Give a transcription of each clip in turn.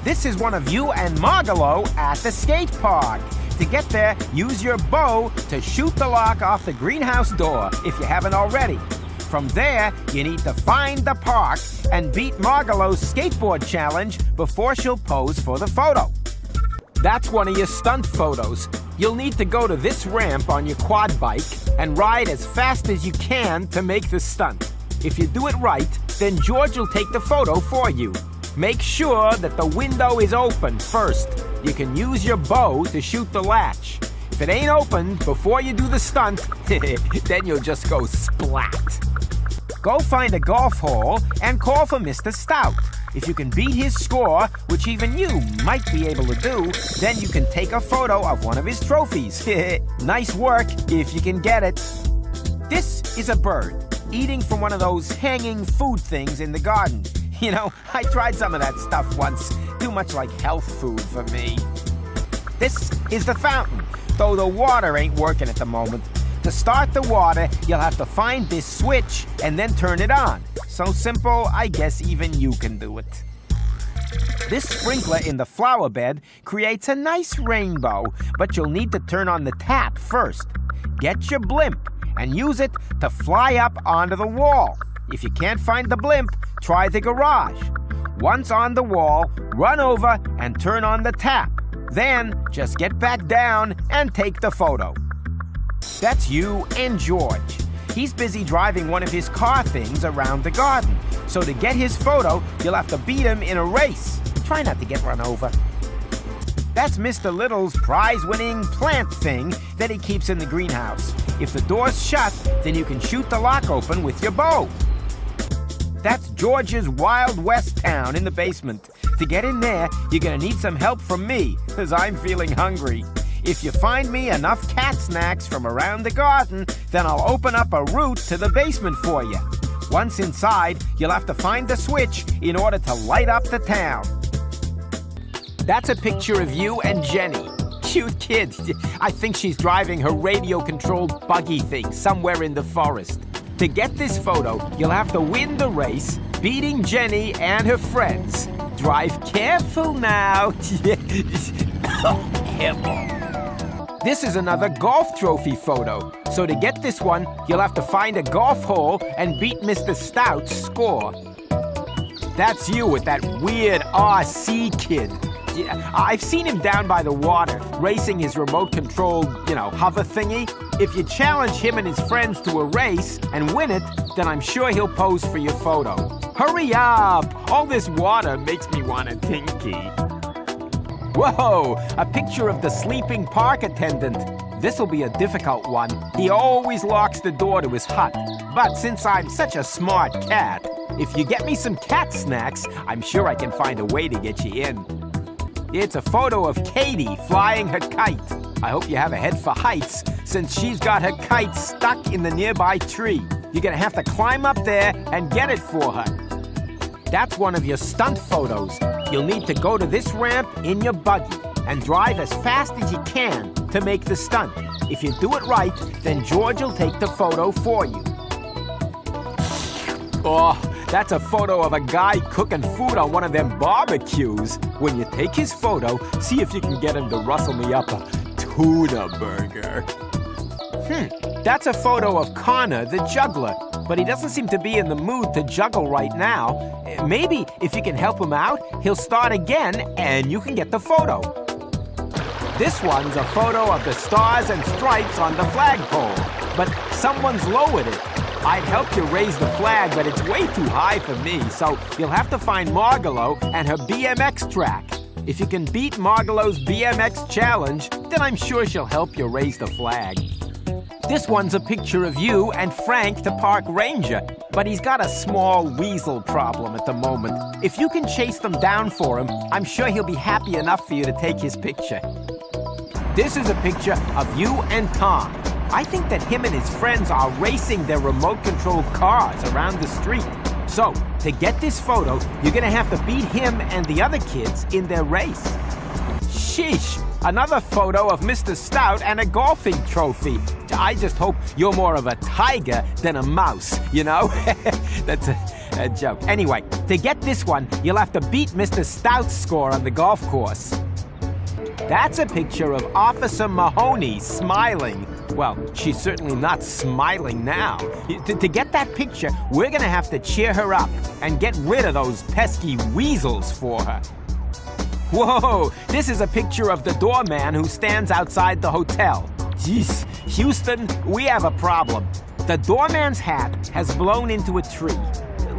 This is one of you and Margalo at the skate park. To get there, use your bow to shoot the lock off the greenhouse door, if you haven't already. From there, you need to find the park and beat Margalo's skateboard challenge before she'll pose for the photo. That's one of your stunt photos. You'll need to go to this ramp on your quad bike and ride as fast as you can to make the stunt. If you do it right, then George will take the photo for you. Make sure that the window is open first. You can use your bow to shoot the latch. If it ain't open before you do the stunt, then you'll just go splat. Go find a golf hole and call for Mr. Stout. If you can beat his score, which even you might be able to do, then you can take a photo of one of his trophies. Nice work if you can get it. This is a bird eating from one of those hanging food things in the garden. You know, I tried some of that stuff once. Too much like health food for me. This is the fountain, though the water ain't working at the moment. To start the water, you'll have to find this switch and then turn it on. So simple, I guess even you can do it. This sprinkler in the flower bed creates a nice rainbow, but you'll need to turn on the tap first. Get your blimp and use it to fly up onto the wall. If you can't find the blimp, try the garage. Once on the wall, run over and turn on the tap. Then just get back down and take the photo. That's you and George. He's busy driving one of his car things around the garden. So to get his photo, you'll have to beat him in a race. Try not to get run over. That's Mr. Little's prize-winning plant thing that he keeps in the greenhouse. If the door's shut, then you can shoot the lock open with your bow. That's George's Wild West town in the basement. To get in there, you're gonna need some help from me, because I'm feeling hungry. If you find me enough cat snacks from around the garden, then I'll open up a route to the basement for you. Once inside, you'll have to find the switch in order to light up the town. That's a picture of you and Jenny. Cute kid. I think she's driving her radio-controlled buggy thing somewhere in the forest. To get this photo, you'll have to win the race, beating Jenny and her friends. Drive careful now. This is another golf trophy photo. So to get this one, you'll have to find a golf hole and beat Mr. Stout's score. That's you with that weird RC kid. I've seen him down by the water, racing his remote-controlled, hover thingy. If you challenge him and his friends to a race and win it, then I'm sure he'll pose for your photo. Hurry up! All this water makes me want a tinky. Whoa! A picture of the sleeping park attendant. This'll be a difficult one. He always locks the door to his hut. But since I'm such a smart cat, if you get me some cat snacks, I'm sure I can find a way to get you in. It's a photo of Katie flying her kite. I hope you have a head for heights, since she's got her kite stuck in the nearby tree. You're gonna have to climb up there and get it for her. That's one of your stunt photos. You'll need to go to this ramp in your buggy and drive as fast as you can to make the stunt. If you do it right, then George will take the photo for you. Oh, that's a photo of a guy cooking food on one of them barbecues. When you take his photo, see if you can get him to rustle me up a tuna burger. That's a photo of Connor, the juggler, but he doesn't seem to be in the mood to juggle right now. Maybe if you can help him out, he'll start again and you can get the photo. This one's a photo of the stars and stripes on the flagpole, but someone's lowered it. I'd help you raise the flag, but it's way too high for me, so you'll have to find Margalo and her BMX track. If you can beat Margalo's BMX challenge, then I'm sure she'll help you raise the flag. This one's a picture of you and Frank, the park ranger, but he's got a small weasel problem at the moment. If you can chase them down for him, I'm sure he'll be happy enough for you to take his picture. This is a picture of you and Tom. I think that him and his friends are racing their remote-controlled cars around the street. So, to get this photo, you're gonna have to beat him and the other kids in their race. Sheesh! Another photo of Mr. Stout and a golfing trophy. I just hope you're more of a tiger than a mouse, you know? A joke. Anyway, to get this one, you'll have to beat Mr. Stout's score on the golf course. That's a picture of Officer Mahoney smiling. Well, she's certainly not smiling now. To get that picture, we're gonna have to cheer her up and get rid of those pesky weasels for her. Whoa, this is a picture of the doorman who stands outside the hotel. Jeez, Houston, we have a problem. The doorman's hat has blown into a tree.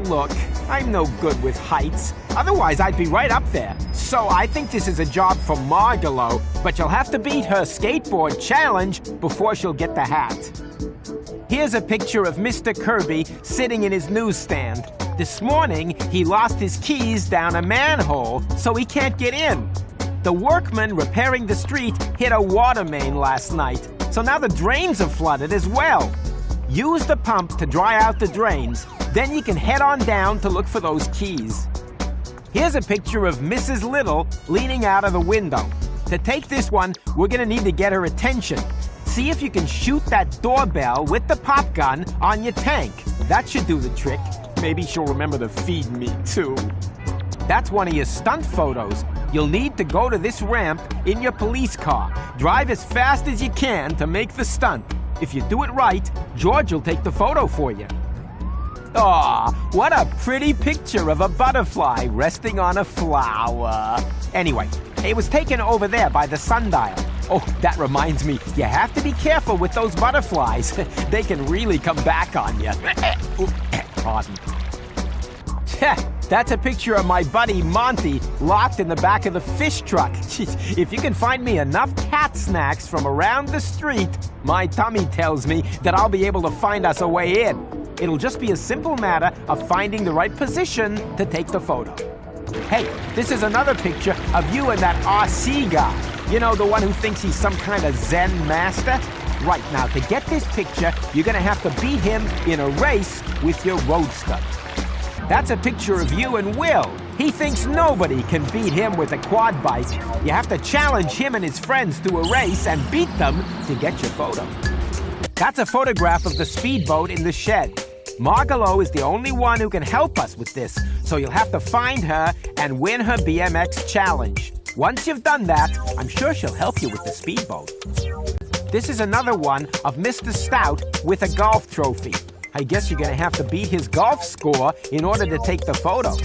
Look, I'm no good with heights. Otherwise, I'd be right up there. So I think this is a job for Margalo, but you'll have to beat her skateboard challenge before she'll get the hat. Here's a picture of Mr. Kirby sitting in his newsstand. This morning, he lost his keys down a manhole, so he can't get in. The workman repairing the street hit a water main last night, so now the drains are flooded as well. Use the pump to dry out the drains, then you can head on down to look for those keys. Here's a picture of Mrs. Little leaning out of the window. To take this one, we're gonna need to get her attention. See if you can shoot that doorbell with the pop gun on your tank. That should do the trick. Maybe she'll remember to feed me, too. That's one of your stunt photos. You'll need to go to this ramp in your police car. Drive as fast as you can to make the stunt. If you do it right, George will take the photo for you. Aw, what a pretty picture of a butterfly resting on a flower. Anyway, it was taken over there by the sundial. Oh, that reminds me, you have to be careful with those butterflies. They can really come back on you. Pardon. That's a picture of my buddy Monty locked in the back of the fish truck. Jeez, if you can find me enough cat snacks from around the street, my tummy tells me that I'll be able to find us a way in. It'll just be a simple matter of finding the right position to take the photo. Hey, this is another picture of you and that RC guy. You know, the one who thinks he's some kind of Zen master? Right, now to get this picture, you're gonna have to beat him in a race with your roadster. That's a picture of you and Will. He thinks nobody can beat him with a quad bike. You have to challenge him and his friends to a race and beat them to get your photo. That's a photograph of the speedboat in the shed. Margalo is the only one who can help us with this, so you'll have to find her and win her BMX challenge. Once you've done that, I'm sure she'll help you with the speedboat. This is another one of Mr. Stout with a golf trophy. I guess you're gonna have to beat his golf score in order to take the photo.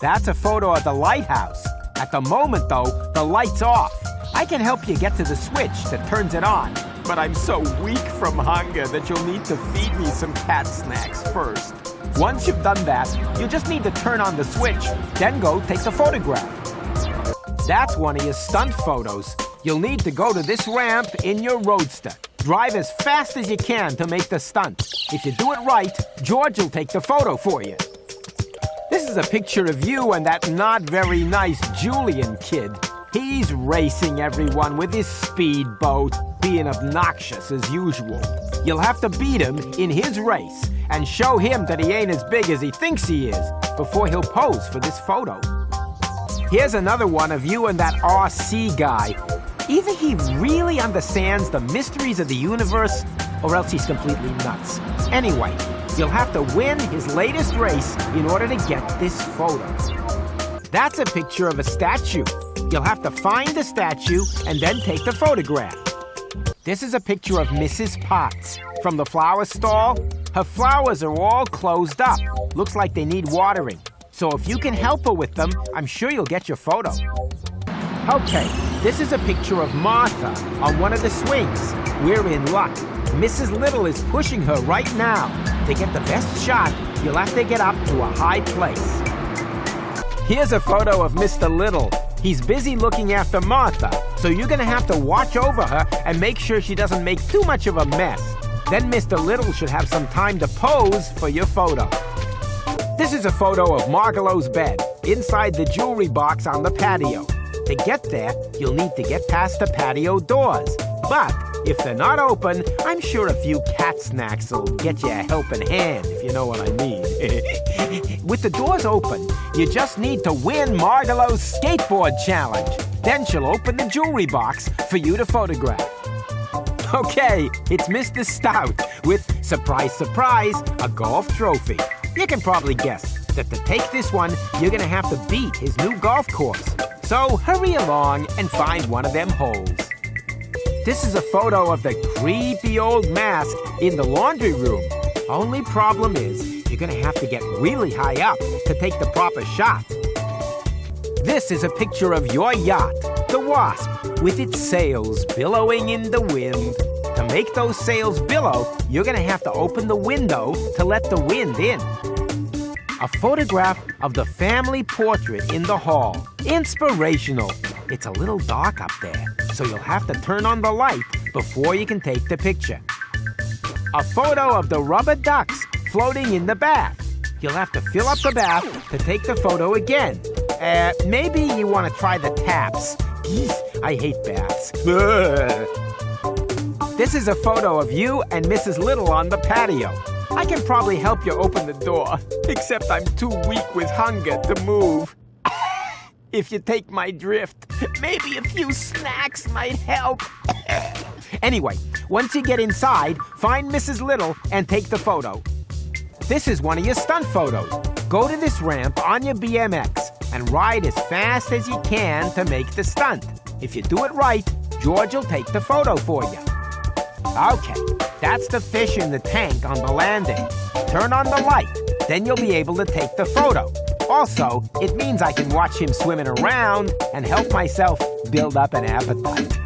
That's a photo of the lighthouse. At the moment, though, the light's off. I can help you get to the switch that turns it on, but I'm so weak from hunger that you'll need to feed me some cat snacks first. Once you've done that, you just need to turn on the switch, then go take the photograph. That's one of your stunt photos. You'll need to go to this ramp in your roadster. Drive as fast as you can to make the stunt. If you do it right, George will take the photo for you. This is a picture of you and that not very nice Julian kid. He's racing everyone with his speedboat, being obnoxious as usual. You'll have to beat him in his race and show him that he ain't as big as he thinks he is before he'll pose for this photo. Here's another one of you and that RC guy. Either he really understands the mysteries of the universe, or else he's completely nuts. Anyway, you'll have to win his latest race in order to get this photo. That's a picture of a statue. You'll have to find the statue and then take the photograph. This is a picture of Mrs. Potts from the flower stall. Her flowers are all closed up. Looks like they need watering. So if you can help her with them, I'm sure you'll get your photo. Okay, this is a picture of Martha on one of the swings. We're in luck. Mrs. Little is pushing her right now. To get the best shot, you'll have to get up to a high place. Here's a photo of Mr. Little. He's busy looking after Martha, so you're gonna have to watch over her and make sure she doesn't make too much of a mess. Then Mr. Little should have some time to pose for your photo. This is a photo of Margalo's bed, inside the jewelry box on the patio. To get there, you'll need to get past the patio doors. But if they're not open, I'm sure a few cat snacks will get you a helping hand, if you know what I mean. With the doors open, you just need to win Margalo's skateboard challenge. Then she'll open the jewelry box for you to photograph. Okay, it's Mr. Stout with, surprise, surprise, a golf trophy. You can probably guess that to take this one, you're gonna have to beat his new golf course. So hurry along and find one of them holes. This is a photo of the creepy old mask in the laundry room. Only problem is, you're gonna have to get really high up to take the proper shot. This is a picture of your yacht, the Wasp, with its sails billowing in the wind. To make those sails billow, you're gonna have to open the window to let the wind in. A photograph of the family portrait in the hall. Inspirational. It's a little dark up there, so you'll have to turn on the light before you can take the picture. A photo of the rubber ducks floating in the bath. You'll have to fill up the bath to take the photo again. Maybe you want to try the taps. I hate baths. This is a photo of you and Mrs. Little on the patio. I can probably help you open the door, except I'm too weak with hunger to move. If you take my drift, maybe a few snacks might help. Anyway, once you get inside, find Mrs. Little and take the photo. This is one of your stunt photos. Go to this ramp on your BMX and ride as fast as you can to make the stunt. If you do it right, George will take the photo for you. Okay, that's the fish in the tank on the landing. Turn on the light, then you'll be able to take the photo. Also, it means I can watch him swimming around and help myself build up an appetite.